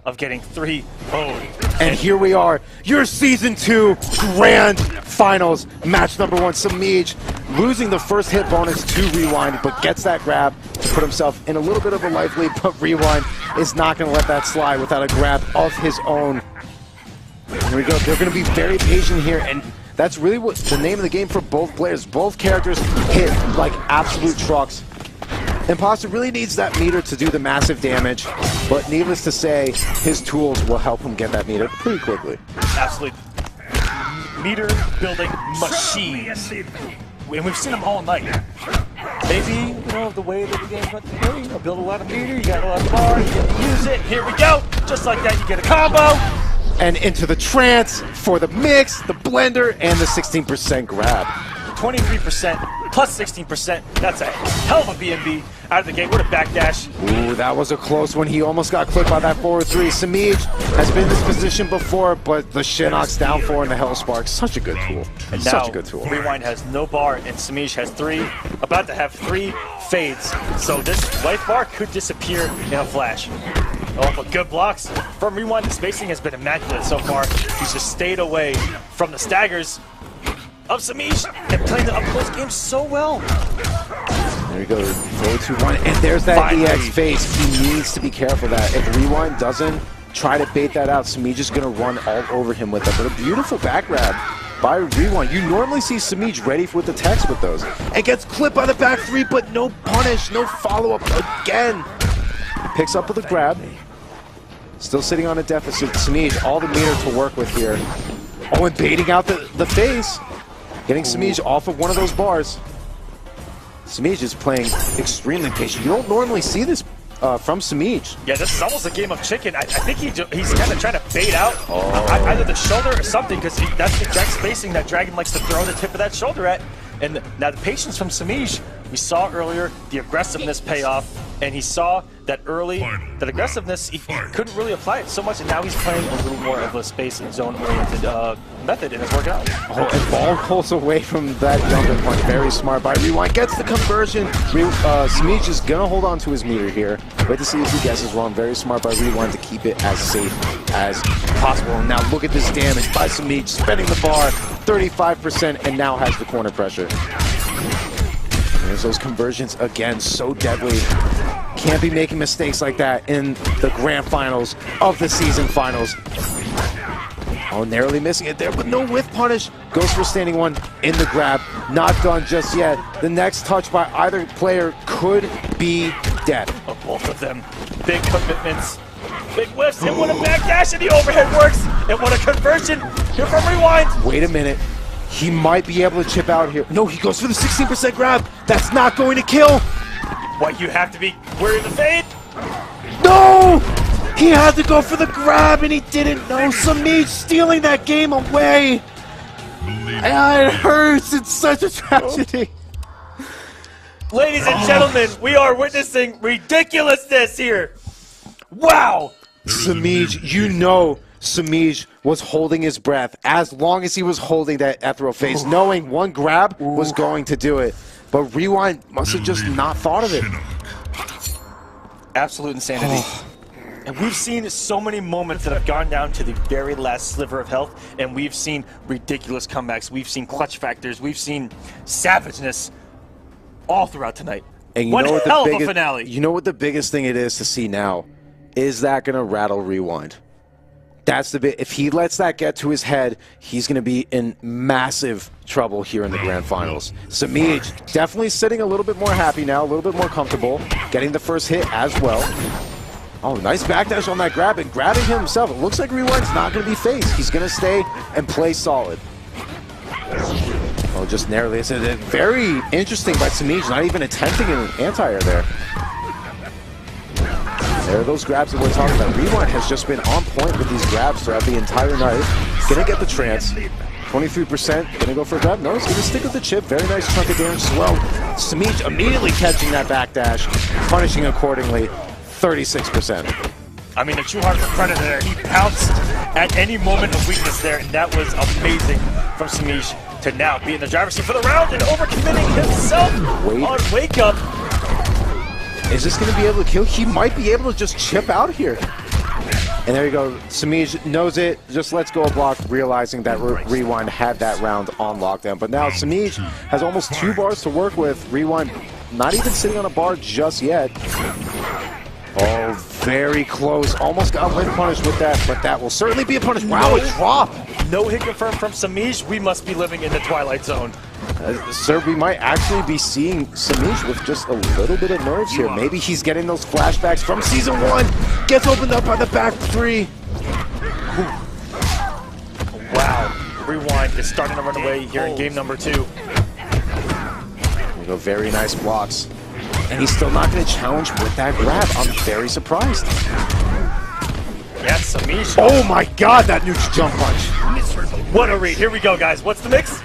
of getting 3 0'd. And here we are, your Season 2 Grand Finals, match number 1. Semij losing the first hit bonus to Rewind, but gets that grab to put himself in a little bit of a life lead, but Rewind is not going to let that slide without a grab of his own. Here we go, they're going to be very patient here, and that's really what the name of the game for both players. Both characters hit like absolute trucks. Imposter really needs that meter to do the massive damage, but needless to say, his tools will help him get that meter pretty quickly. Absolutely. Meter building machine. And we've seen them all night. Maybe, you know, the way that the game's meant to play, you know, build a lot of meter, you got a lot of bar, you get to use it, here we go! Just like that, you get a combo! And into the trance for the mix, the blender, and the 16% grab. 23% plus 16%. That's a hell of a BNB out of the gate. What a backdash. Ooh, that was a close one. He almost got clipped by that forward 3. Semij has been in this position before, but the Shinnok's down 4 and the Hell Spark. Such a good tool. And such now, a good tool. Rewind has no bar, and Semij has 3. About to have 3 fades. So this life bar could disappear in a flash. Oh, but good blocks from Rewind. The spacing has been immaculate so far. He's just stayed away from the staggers of Semij and playing the up-close game so well. There we go, 4-2-1, and there's that Finally. EX face. He needs to be careful that if Rewind doesn't try to bait that out, Semij is going to run all over him with that. But a beautiful back grab by Rewind. You normally see Semij ready with the text with those. And gets clipped by the back 3, but no punish, no follow-up again. Picks up with a grab. Still sitting on a deficit. Semij, all the meter to work with here. Oh, and baiting out the face. Getting Semij off of one of those bars. Semij is playing extremely patient. You don't normally see this from Semij. Yeah, this is almost a game of chicken. I think he's kind of trying to bait out either the shoulder or something, because that's the exact spacing that Dragon likes to throw the tip of that shoulder at. And now the patience from Semij, we saw earlier the aggressiveness pay off, and he saw that early, that aggressiveness, he couldn't really apply it so much, and now he's playing a little more of a space and zone-oriented method, and it's working out. Oh, and ball pulls away from that jumping punch. Very smart by Rewind. Gets the conversion. Semij is going to hold on to his meter here. Wait to see if he guesses wrong. Very smart by Rewind to keep it as safe as possible. And now look at this damage by Semij, spinning the bar, 35%, and now has the corner pressure. There's those conversions again, so deadly. Can't be making mistakes like that in the grand finals of the season finals. Oh, narrowly missing it there, but no whiff punish. Goes for standing 1 in the grab. Not done just yet. The next touch by either player could be death. Oh, both of them. Big commitments. Big whiffs, and what a backdash, and the overhead works, and what a conversion here from Rewind. Wait a minute. He might be able to chip out here. No, he goes for the 16% grab. That's not going to kill. What, you have to be wary of the fade? No! He had to go for the grab and he didn't know. Semij stealing that game away. And it hurts. It's such a tragedy. Ladies and gentlemen, we are witnessing ridiculousness here. Wow. Semij, you know Semij was holding his breath as long as he was holding that ethereal face, knowing one grab was going to do it. But Rewind must have just not thought of it. Absolute insanity. And we've seen so many moments that have gone down to the very last sliver of health, and we've seen ridiculous comebacks. We've seen clutch factors. We've seen savageness all throughout tonight. And you One know what hell the of a biggest, finale. You know what the biggest thing it is to see now? Is that going to rattle Rewind? That's the bit. If he lets that get to his head, he's going to be in massive trouble here in the grand finals. Semij definitely sitting a little bit more happy now, a little bit more comfortable, getting the first hit as well. Oh, nice backdash on that grab, and grabbing him himself. It looks like Rewind's not going to be phased. He's going to stay and play solid. Oh, just narrowly. It's very interesting by Semij, not even attempting an anti-air there. There are those grabs that we're talking about. Rewind has just been on point with these grabs throughout the entire night. Gonna get the trance. 23%. Gonna go for a grab. No, he's gonna stick with the chip. Very nice chunk of damage as well. Semij immediately catching that backdash, punishing accordingly. 36%. I mean, the true heart of Predator there. He pounced at any moment of weakness there, and that was amazing from Semij to now be in the driver's seat for the round and overcommitting himself on Wake Up. Is this going to be able to kill? He might be able to just chip out here. And there you go. Semij knows it, just lets go of block, realizing that Rewind had that round on lockdown. But now Semij has almost 2 bars to work with. Rewind not even sitting on a bar just yet. Oh, very close. Almost got win punish with that, but that will certainly be a punish. Wow, a drop. No hit confirmed from Semij. We must be living in the Twilight Zone. Sir, we might actually be seeing Semij with just a little bit of nerves here. Maybe he's getting those flashbacks from Season 1. Gets opened up by the back 3. Wow. Rewind is starting to run away here in game number 2. There you go, very nice blocks. And he's still not going to challenge with that grab. I'm very surprised. Yes, Semij. Oh my god, that nukes jump punch. What a read. Here we go, guys. What's the mix?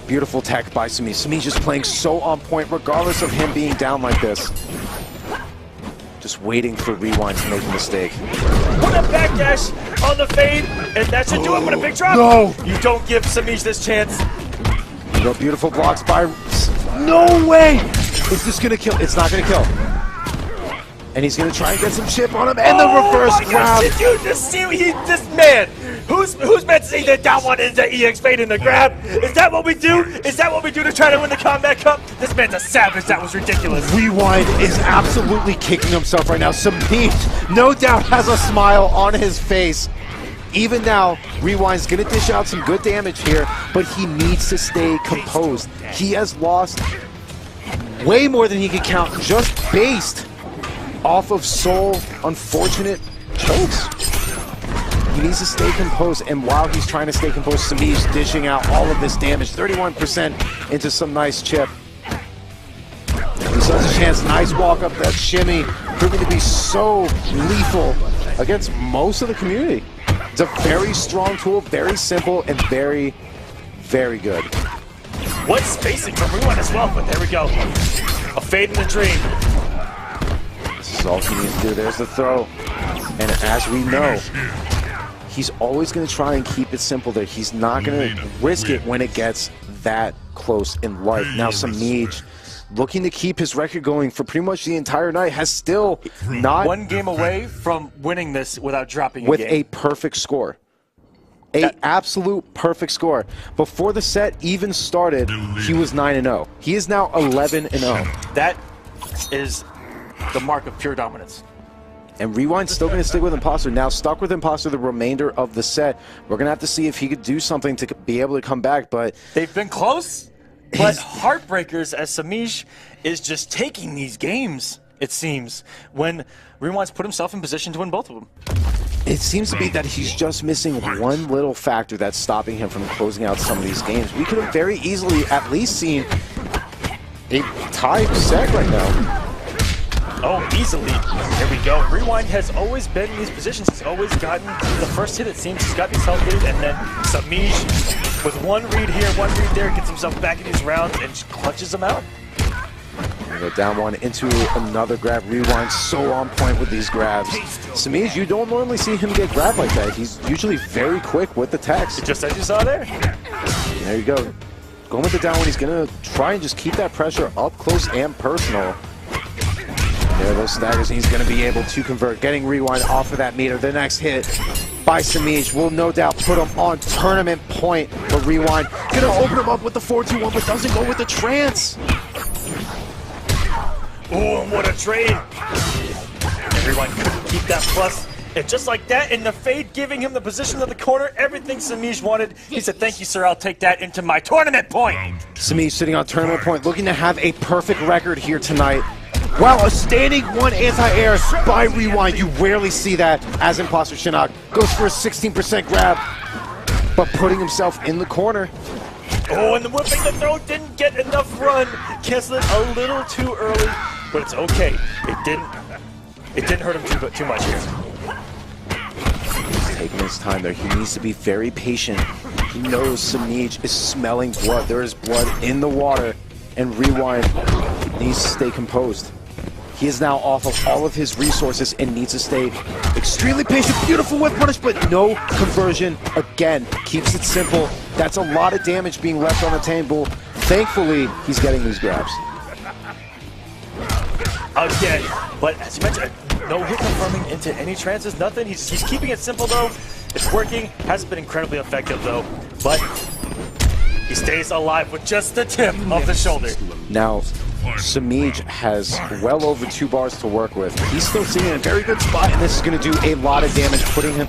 Beautiful tech by Semij. Semij just playing so on point, regardless of him being down like this. Just waiting for Rewind to make a mistake. Put a backdash on the fade, and that should do it with a big drop. No! You don't give Semij this chance. You know, beautiful blocks by... No way! Is this gonna kill? It's not gonna kill. And he's gonna try and get some chip on him, and the reverse my grab. gosh, did you just see this man? Who's meant to see the down one into EX fade in the grab? Is that what we do? Is that what we do to try to win the Kombat Cup? This man's a savage. That was ridiculous. Rewind is absolutely kicking himself right now. Semij, no doubt, has a smile on his face. Even now, Rewind's gonna dish out some good damage here, but he needs to stay composed. He has lost way more than he can count, just based off of Soul unfortunate chokes. He needs to stay composed, and while he's trying to stay composed, Semij dishing out all of this damage, 31% into some nice chip. He still has a chance, nice walk up that shimmy, proving to be so lethal against most of the community. It's a very strong tool, very simple, and very, very good. What spacing from Rewind as well, but there we go. A fade in the dream. This is all he needs to do. There's the throw. And as we know, he's always going to try and keep it simple there. He's not going to risk it when it gets that close in life. Now Semij, looking to keep his record going for pretty much the entire night, has still not... One game away from winning this without dropping with a game. a perfect score. An absolute perfect score. Before the set even started, he was 9-0. He is now 11-0. That is the mark of pure dominance. And Rewind's still going to stick with Imposter. Now stuck with Imposter the remainder of the set. We're going to have to see if he could do something to be able to come back, but... They've been close, but heartbreakers as Semij is just taking these games, it seems, when Rewind's put himself in position to win both of them. It seems to be that he's just missing one little factor that's stopping him from closing out some of these games. We could have very easily at least seen a tied set right now. Oh, easily. There we go. Rewind has always been in these positions. He's always gotten the first hit, it seems. He's got himself hit, and then Semij, with one read here, one read there, gets himself back in these rounds and just clutches them out. Go down one into another grab. Rewind so on point with these grabs. Semij, you don't normally see him get grabbed like that. He's usually very quick with the text. Just as you saw there. There you go. Going with the down one, he's going to try and just keep that pressure up close and personal. There are those staggers, and he's going to be able to convert. Getting Rewind off of that meter. The next hit by Semij will no doubt put him on tournament point. But Rewind going to open him up with the 4-2-1, but doesn't go with the trance. Oh, what a trade! Everyone couldn't keep that plus. And just like that, in the fade, giving him the position of the corner, everything Semij wanted. He said, thank you, sir, I'll take that into my tournament point. Semij sitting on tournament point, looking to have a perfect record here tonight. Wow, a standing one anti-air by Rewind. You rarely see that as Imposter Shinnok goes for a 16% grab, but putting himself in the corner. Oh, and the whipping the throw didn't get enough run. Cancel it a little too early, but it's okay. It didn't hurt him too much here. He's taking his time there. He needs to be very patient. He knows Semij is smelling blood. There is blood in the water, and Rewind needs to stay composed. He is now off of all of his resources and needs to stay extremely patient. Beautiful whip punish, but no conversion. Again, keeps it simple. That's a lot of damage being left on the table. Thankfully, he's getting these grabs. Again, but as you mentioned, no hit confirming into any trances, nothing. He's keeping it simple though. It's working. Hasn't been incredibly effective though, but he stays alive with just the tip of the shoulder. Now, Semij has well over 2 bars to work with. He's still sitting in a very good spot, and this is going to do a lot of damage, putting him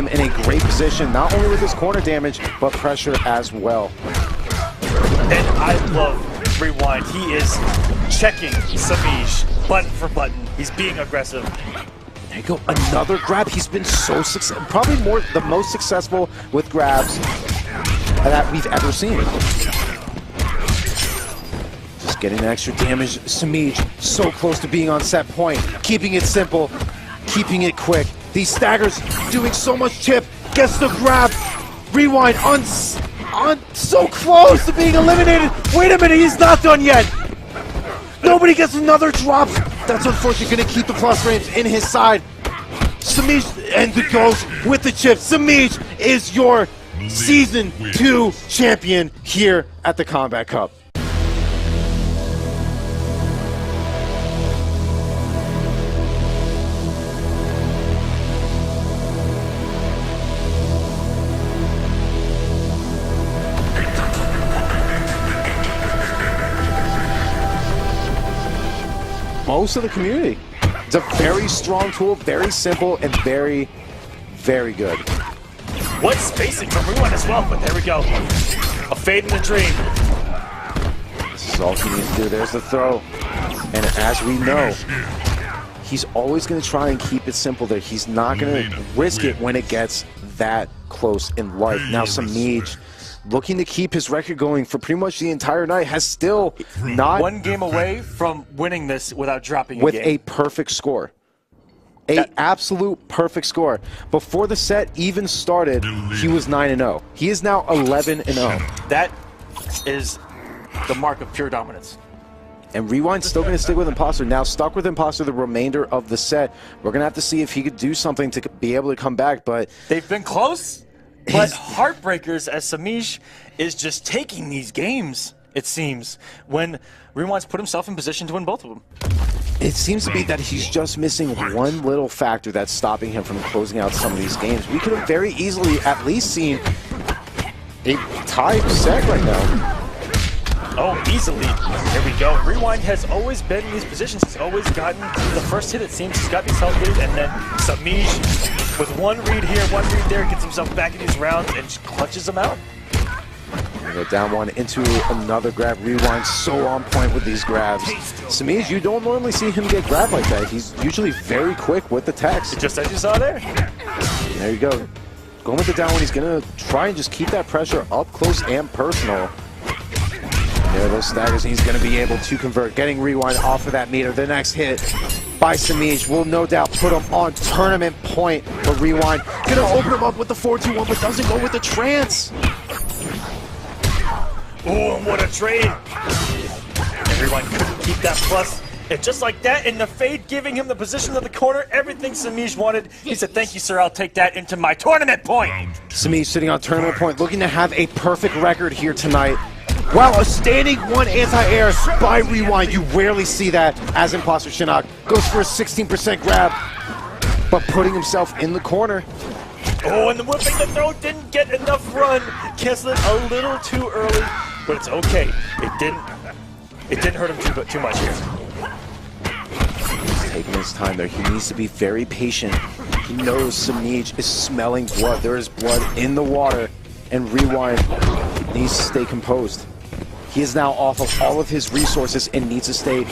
in a great position, not only with his corner damage, but pressure as well. And I love Rewind. He is checking Semij button for button. He's being aggressive. There you go, another grab. He's been so successful, probably the most successful with grabs that we've ever seen. Just getting the extra damage. Semij so close to being on set point, keeping it simple, keeping it quick. These staggers doing so much chip, gets the grab. Rewind on so close to being eliminated. Wait a minute, he's not done yet. Nobody gets another drop. That's unfortunately going to keep the plus range in his side. Semij and the goes with the chip. Semij is your Season 2 champion here at the Kombat Cup. Most of the community. It's a very strong tool, very simple, and very, very good. What spacing from Rewind as well, but there we go. A fade in the dream. This is all he needs to do. There's the throw. And as we know, he's always going to try and keep it simple there. He's not going to risk it when it gets that close in life. Now Semij, looking to keep his record going for pretty much the entire night, has still not... One game away from winning this without dropping with a perfect score. An absolute perfect score. Before the set even started, he was 9-0. He is now 11-0. That is the mark of pure dominance. And Rewind's still going to stick with Imposter. Now stuck with Imposter the remainder of the set. We're going to have to see if he could do something to be able to come back, but... They've been close, but heartbreakers as Semij is just taking these games, it seems, when Rewind's put himself in position to win both of them. It seems to be that he's just missing one little factor that's stopping him from closing out some of these games. We could have very easily at least seen a tied set right now. Oh, easily. There we go. Rewind has always been in these positions. He's always gotten the first hit, it seems. He's got himself hit, and then Semij, with one read here, one read there, gets himself back in these rounds and just clutches them out. Go down one into another grab. Rewind so on point with these grabs. Semij, you don't normally see him get grabbed like that. He's usually very quick with the text. Just as you saw there. There you go. Going with the down one, he's going to try and just keep that pressure up close and personal. There are those staggers, and he's going to be able to convert. Getting Rewind off of that meter. The next hit by Semij will no doubt put him on tournament point. But Rewind going to open him up with the 4-2-1, but doesn't go with the trance. Oh, what a trade! Everyone couldn't keep that plus. And just like that, in the fade, giving him the position of the corner, everything Semij wanted. He said, thank you, sir, I'll take that into my tournament point. Semij sitting on tournament point, looking to have a perfect record here tonight. Wow, a standing one anti-air by Rewind. You rarely see that as Imposter Shinnok goes for a 16% grab, but putting himself in the corner. Oh, and the whipping the throw didn't get enough run. Cancel it a little too early, but it's okay. It didn't hurt him too much here. He's taking his time there. He needs to be very patient. He knows Semij is smelling blood. There is blood in the water, and Rewind needs to stay composed. He is now off of all of his resources and needs to stay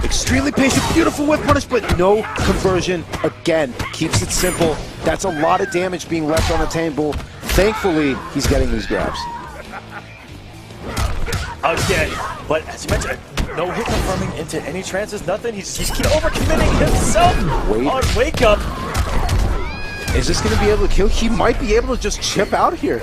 extremely patient. Beautiful whip punish, but no conversion. Again, keeps it simple. That's a lot of damage being left on the table. Thankfully, he's getting these grabs. Again, but as you mentioned, no hit confirming into any trances, nothing. He's overcommitting himself on wake up. Is this going to be able to kill? He might be able to just chip out here.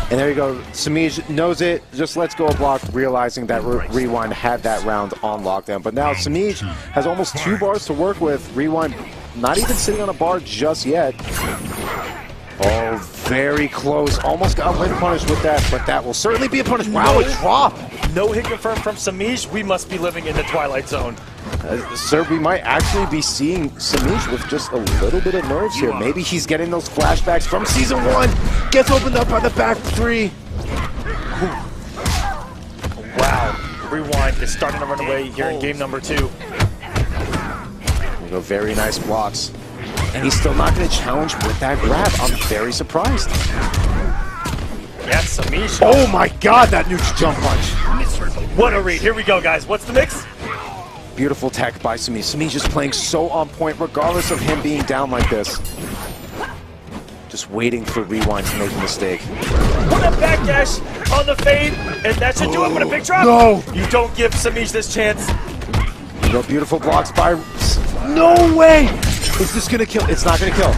And there you go. Semij knows it, just lets go of block, realizing that Rewind had that round on lockdown. But now Semij has almost 2 bars to work with. Rewind not even sitting on a bar just yet. Oh, very close. Almost got win punish with that, but that will certainly be a punish. Wow, a drop. no hit confirmed from Semij, we must be living in the Twilight Zone. Sir, we might actually be seeing Semij with just a little bit of nerves here. Maybe he's getting those flashbacks from Season 1. Gets opened up by the back three. Wow. Rewind is starting to run away here in game number 2. There you go, very nice blocks. And he's still not going to challenge with that grab. I'm very surprised. Yes, Semij. Oh my god, that nukes jump punch. What a read. Here we go, guys. What's the mix? Beautiful tech by Semij. Semij just playing so on point, regardless of him being down like this. Just waiting for Rewind to make a mistake. Put a backdash on the fade, and that should do it with a big drop. No! You don't give Semij this chance. You know, beautiful blocks by... No way! Is this gonna kill? It's not gonna kill.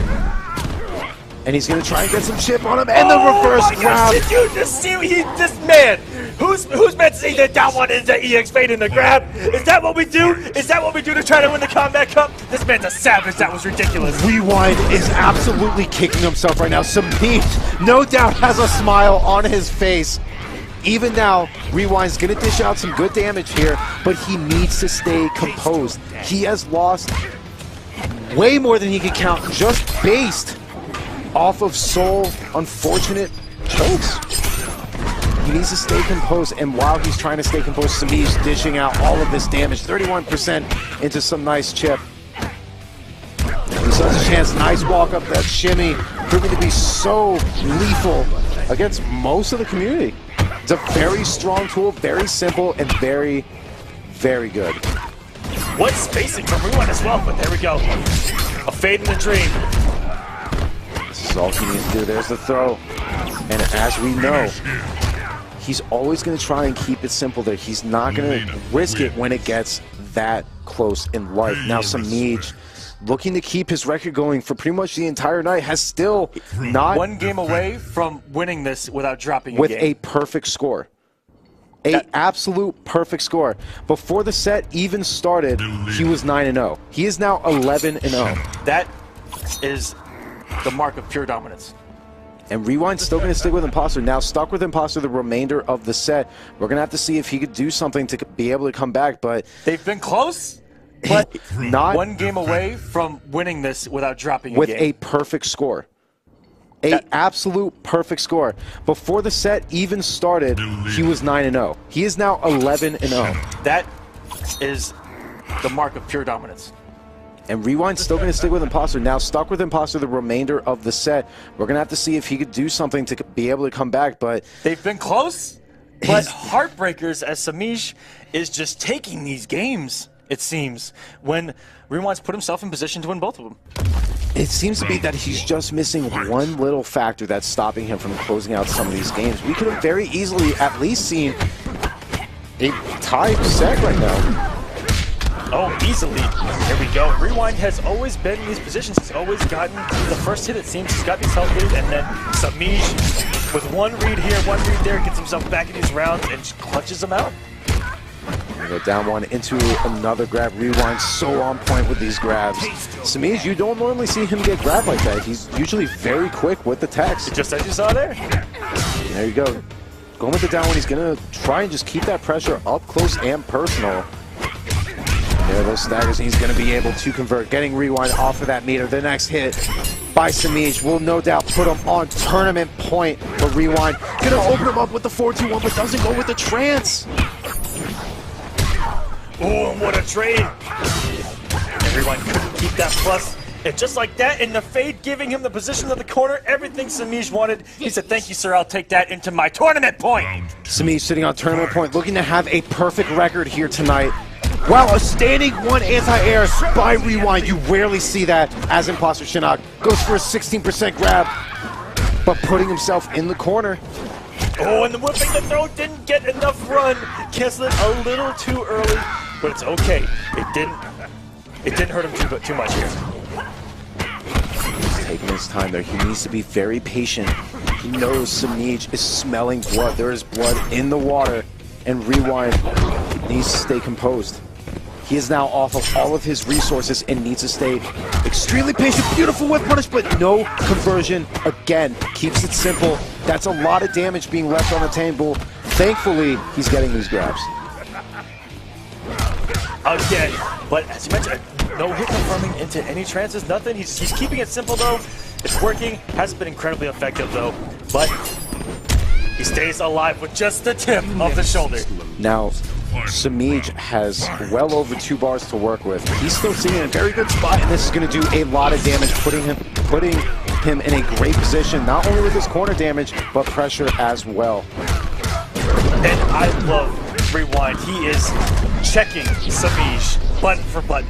And he's gonna try and get some chip on him, and the reverse grab. Did you just see this man? Who's meant to see the down one into EX fade in the grab? Is that what we do? Is that what we do to try to win the Kombat Cup? This man's a savage. That was ridiculous. Rewind is absolutely kicking himself right now. Semij, no doubt, has a smile on his face. Even now, Rewind's gonna dish out some good damage here, but he needs to stay composed. He has lost way more than he can count, just based off of Soul unfortunate chokes. He needs to stay composed, and while he's trying to stay composed, Semij's dishing out all of this damage, 31% into some nice chip. He still has a chance, nice walk up that shimmy, proving to be so lethal against most of the community. It's a very strong tool, very simple, and very, very good. What spacing from Rewind as well, but there we go. A fade in the dream. This is all he needs to do. There's the throw. And as we know, he's always going to try and keep it simple there. He's not going to risk it when it gets that close in life. Now Semij, looking to keep his record going for pretty much the entire night, has still not... One game away from winning this without dropping with a perfect score. An absolute perfect score. Before the set even started, he was 9-0. He is now 11-0. That is the mark of pure dominance. And Rewind's still going to stick with Imposter. Now stuck with Imposter the remainder of the set. We're going to have to see if he could do something to be able to come back, but... They've been close, but not one game away from winning this without dropping with a perfect score. An absolute perfect score. Before the set even started, he was 9-0. He is now 11-0. That is the mark of pure dominance. And Rewind's still going to stick with Imposter. Now stuck with Imposter the remainder of the set. We're going to have to see if he could do something to be able to come back, but... They've been close, but heartbreakers as Semij is just taking these games, it seems, when Rewind's put himself in position to win both of them. It seems to be that he's just missing one little factor that's stopping him from closing out some of these games. We could have very easily at least seen a tied set right now. Oh, easily. There we go. Rewind has always been in these positions. He's always gotten the first hit, it seems. He's gotten himself hit, and then Semij, with one read here, one read there, gets himself back in these rounds and just clutches them out. Go down one into another grab. Rewind so on point with these grabs. Semij, you don't normally see him get grabbed like that. He's usually very quick with the text. Just as you saw there. There you go. Going with the down one, he's going to try and just keep that pressure up close and personal. There are those staggers, and he's going to be able to convert. Getting Rewind off of that meter. The next hit by Semij will no doubt put him on tournament point. But Rewind going to open him up with the 4-2-1, but doesn't go with the trance. Oh, what a trade! Everyone couldn't keep that plus. And just like that, in the fade, giving him the position of the corner, everything Semij wanted. He said, thank you, sir, I'll take that into my tournament point. Semij sitting on tournament point, looking to have a perfect record here tonight. Wow, a standing one anti-air by Rewind. You rarely see that as Imposter Shinnok. Goes for a 16% grab, but putting himself in the corner. Oh, and the whipping the throw didn't get enough run. Cancel it a little too early, but it's okay. It didn't hurt him too much here. He's taking his time there. He needs to be very patient. He knows Semij is smelling blood. There is blood in the water, and Rewind needs to stay composed. He is now off of all of his resources and needs to stay extremely patient. Beautiful whip punish, but no conversion. Again, keeps it simple. That's a lot of damage being left on the table Thankfully, he's getting these grabs. Again, but as you mentioned, no hit confirming into any trances, nothing. He's keeping it simple though. It's working. Hasn't been incredibly effective though, but he stays alive with just the tip of the shoulder. Now, Semij has well over 2 bars to work with. He's still sitting in a very good spot, and this is going to do a lot of damage, putting him in a great position, not only with his corner damage, but pressure as well. And I love Rewind. He is checking Semij button for button.